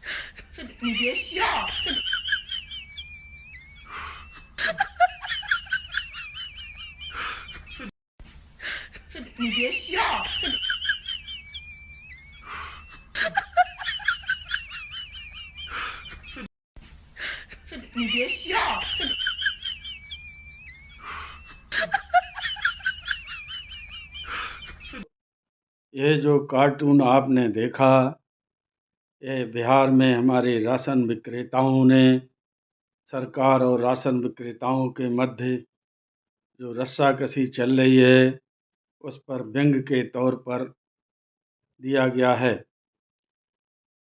你别笑，你别笑，你别笑，ये जो कार्टून आपने देखा, ये बिहार में हमारे राशन विक्रेताओं ने सरकार और राशन विक्रेताओं के मध्य जो रस्साकसी चल रही है, उस पर व्यंग के तौर पर दिया गया है।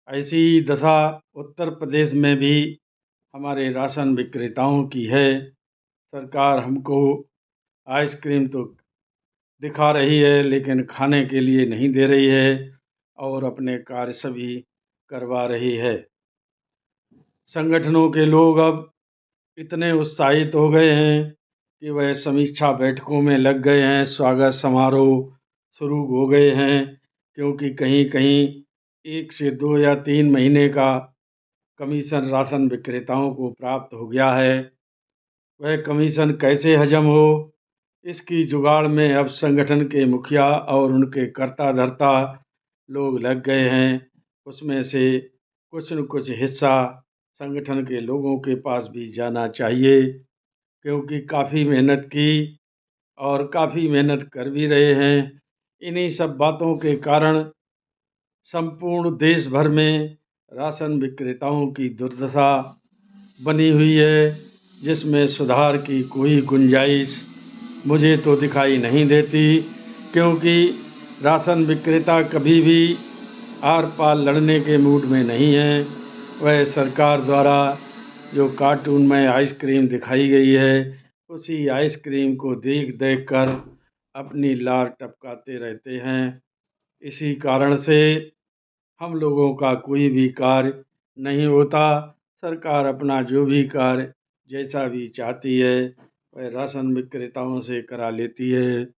ऐसी ही दशा उत्तर प्रदेश में भी हमारे राशन विक्रेताओं की है। सरकार हमको आइसक्रीम तो दिखा रही है, लेकिन खाने के लिए नहीं दे रही है और अपने कार्य सभी करवा रही है। संगठनों के लोग अब इतने उत्साहित हो गए हैं कि वह समीक्षा बैठकों में लग गए हैं, स्वागत समारोह शुरू हो गए हैं, क्योंकि कहीं-कहीं 1 से 2 या 3 महीने का कमीशन राशन विक्रेताओं को प्राप्त हो गया है। वह कमीशन कैसे हजम हो, इसकी जुगाड़ में अब संगठन के मुखिया और उनके कर्ता-धर्ता लोग लग गए हैं। उसमें से कुछ न कुछ हिस्सा संगठन के लोगों के पास भी जाना चाहिए, क्योंकि काफ़ी मेहनत की और काफ़ी मेहनत कर भी रहे हैं। इन्हीं सब बातों के कारण संपूर्ण देश भर में राशन विक्रेताओं की दुर्दशा बनी हुई है, जिसमें सुधार की कोई गुंजाइश मुझे तो दिखाई नहीं देती, क्योंकि राशन विक्रेता कभी भी आर-पार लड़ने के मूड में नहीं हैं। वह सरकार द्वारा जो कार्टून में आइसक्रीम दिखाई गई है, उसी आइसक्रीम को देख-देख कर अपनी लार टपकाते रहते हैं। इसी कारण से हम लोगों का कोई भी कार्य नहीं होता। सरकार अपना जो भी कार्य जैसा भी चाहती है, वह राशन विक्रेताओं से करा लेती है।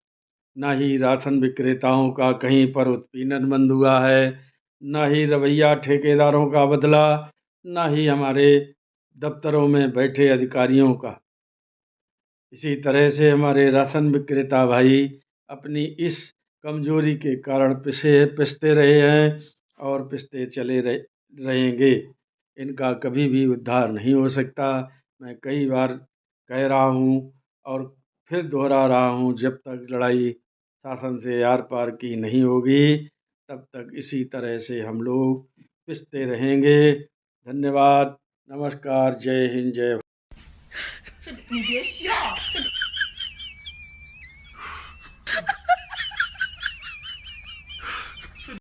ना ही राशन विक्रेताओं का कहीं पर उत्पीड़न बंद हुआ है, ना ही रवैया ठेकेदारों का बदला, ना ही हमारे दफ्तरों में बैठे अधिकारियों का। इसी तरह से हमारे राशन विक्रेता भाई अपनी इस कमजोरी के कारण पिसते रहे हैं और पिसते चले रहेंगे। इनका कभी भी उद्धार नहीं हो सकता। मैं कई बार कह रहा हूँ और फिर दोहरा रहा हूँ, जब तक लड़ाई शासन से आर पार की नहीं होगी, तब तक इसी तरह से हम लोग पिसते रहेंगे। धन्यवाद, नमस्कार, जय हिंद, जय।你别笑，